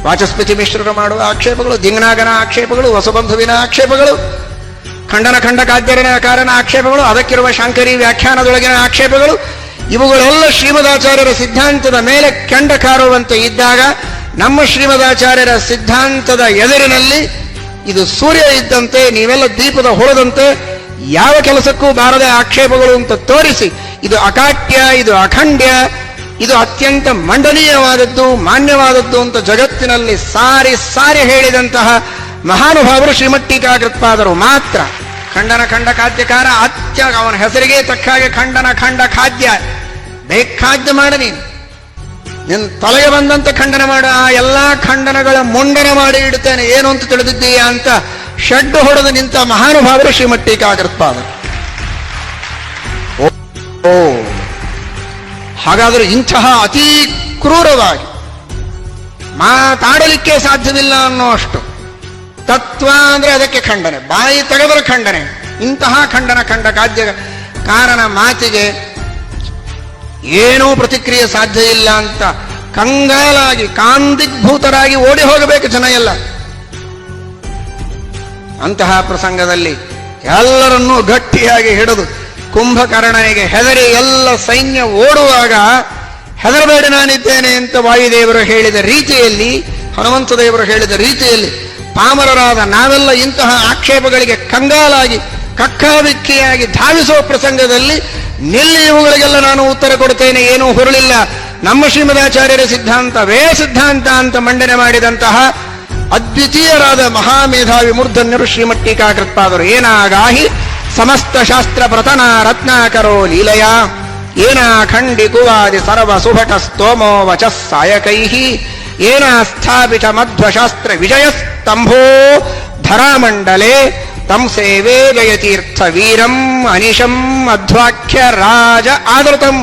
ವಾಚಸ್ಪತಿ ಮಿಶ್ರರು ಮಾಡುವ ಆಕ್ಷೇಪಗಳು, ದಿಂಗ್ನಾಗನ ಆಕ್ಷೇಪಗಳು, ವಸುಬಂಧುವಿನ ಆಕ್ಷೇಪಗಳು, ಖಂಡನ ಖಂಡಕಾದ್ಯರನ ಕಾರಣ ಆಕ್ಷೇಪಗಳು, ಅದಕ್ಕಿರುವ ಶಾಂಕರಿ ವ್ಯಾಖ್ಯಾನದೊಳಗಿನ ಆಕ್ಷೇಪಗಳು, ಇವುಗಳೆಲ್ಲ ಶ್ರೀಮದಾಚಾರ್ಯರ ಸಿದ್ಧಾಂತದ ಮೇಲೆ ಕೆಂಡ ಕಾರುವಂತೆ ಇದ್ದಾಗ ನಮ್ಮ ಶ್ರೀಮದಾಚಾರ್ಯರ ಸಿದ್ಧಾಂತದ ಎದುರಿನಲ್ಲಿ ಇದು ಸೂರ್ಯ ಇದ್ದಂತೆ, ನೀವೆಲ್ಲ ದೀಪದ ಹೊಳದಂತೆ, ಯಾವ ಕೆಲಸಕ್ಕೂ ಬಾರದೆ ಆಕ್ಷೇಪಗಳು ಅಂತ ತೋರಿಸಿ ಇದು ಅಕಾಟ್ಯ, ಇದು ಅಖಂಡ್ಯ, ಇದು ಅತ್ಯಂತ ಮಂಡನೀಯವಾದದ್ದು, ಮಾನ್ಯವಾದದ್ದು ಅಂತ ಜಗತ್ತಿನಲ್ಲಿ ಸಾರಿ ಸಾರಿ ಹೇಳಿದಂತಹ ಮಹಾನುಭಾವರು ಶ್ರೀಮಟ್ಟೀಕಾಕೃತ್ಪಾದರು ಮಾತ್ರ. ಖಂಡನ ಖಂಡ ಖಾದ್ಯಕಾರ ಅವನ ಹೆಸರಿಗೆ ತಕ್ಕ ಹಾಗೆ ಖಂಡನ ಖಂಡ ಖಾದ್ಯ, ಬೇಕಾದ್ಯ ಮಾಡ ನೀನು, ನಿನ್ನ ತಲೆಗೆ ಬಂದಂತೆ ಖಂಡನ ಮಾಡ, ಆ ಎಲ್ಲಾ ಖಂಡನಗಳ ಮುಂಡನ ಮಾಡಿ ಇಡುತ್ತೇನೆ, ಏನು ಅಂತ ತಿಳಿದಿದ್ದೀಯಾ ಅಂತ ಷಡ್ಡು ಹೊಡೆದು ನಿಂತ ಮಹಾನುಭಾವರು ಶ್ರೀಮಟ್ಟೀಕಾಕೃತ್ಪಾದರು. ಓ, ಹಾಗಾದರೆ ಇಂತಹ ಅತೀ ಕ್ರೂರವಾಗಿ ಮಾತಾಡಲಿಕ್ಕೆ ಸಾಧ್ಯವಿಲ್ಲ ಅನ್ನೋಷ್ಟು ತತ್ವ ಅಂದ್ರೆ ಅದಕ್ಕೆ ಖಂಡನೆ, ಬಾಯಿ ತೆಗೆದರೆ ಖಂಡನೆ. ಇಂತಹ ಖಂಡನ ಖಂಡ ಕಾದ್ಯ ಕಾರಣ ಮಾತಿಗೆ ಏನೂ ಪ್ರತಿಕ್ರಿಯೆ ಸಾಧ್ಯ ಇಲ್ಲ ಅಂತ ಕಂಗಾಲಾಗಿ ಕಾಂದಿಗ್ಭೂತರಾಗಿ ಓಡಿ ಹೋಗಬೇಕು ಜನ ಎಲ್ಲ. ಅಂತಹ ಪ್ರಸಂಗದಲ್ಲಿ ಎಲ್ಲರನ್ನೂ ಗಟ್ಟಿಯಾಗಿ ಹಿಡಿದು ಕುಂಭಕರ್ಣನಿಗೆ ಹೆದರಿ ಎಲ್ಲ ಸೈನ್ಯ ಓಡುವಾಗ ಹೆದರಬೇಡ ನಾನಿದ್ದೇನೆ ಅಂತ ವಾಯುದೇವರು ಹೇಳಿದ ರೀತಿಯಲ್ಲಿ, ಹನುಮಂತ ದೇವರು ಹೇಳಿದ ರೀತಿಯಲ್ಲಿ ಪಾಮರರಾದ ನಾವೆಲ್ಲ ಇಂತಹ ಆಕ್ಷೇಪಗಳಿಗೆ ಕಂಗಾಲಾಗಿ ಕಕ್ಕಾಬಿಕ್ಕಿಯಾಗಿ ಧಾವಿಸುವ ಪ್ರಸಂಗದಲ್ಲಿ ನಿಲ್ಲಿ, ಇವುಗಳಿಗೆಲ್ಲ ನಾನು ಉತ್ತರ ಕೊಡ್ತೇನೆ, ಏನೂ ಹೊರಳಿಲ್ಲ, ನಮ್ಮ ಶ್ರೀಮದಾಚಾರ್ಯರ ಸಿದ್ಧಾಂತವೇ ಸಿದ್ಧಾಂತ ಅಂತ ಮಂಡನೆ ಮಾಡಿದಂತಹ ಅದ್ವಿತೀಯರಾದ ಮಹಾಮೇಧಾವಿ ಮೂರ್ಧನ್ಯರು ಶ್ರೀಮಟ್ಟೀಕಾಕೃತ್ಪಾದರು. ಏನಾಗಾಹಿ ಸಮಸ್ತ ಶಾಸ್ತ್ರ ಪ್ರತನ ರತ್ನಾಕರೋ ಲೀಲಯ, ಏನ ಖಂಡಿಕುವಾದಿ ಸರ್ವ ಸುಭಟ ಸ್ತೋಮೋ ವಚಃ ಸಾಯಕೈಃ, ಏನ ಸ್ಥಾಪಿತ ಮಧ್ವಶಾಸ್ತ್ರ ವಿಜಯಸ್ತಂಭೋ ಧರಾಮಂಡಲೆ, ತಂ ಸೇವೆ ಜಯತೀರ್ಥ ವೀರಂ ಅನಿಶಂ ಅಧ್ವಾಖ್ಯ ರಾಜ ಆದೃತಂ.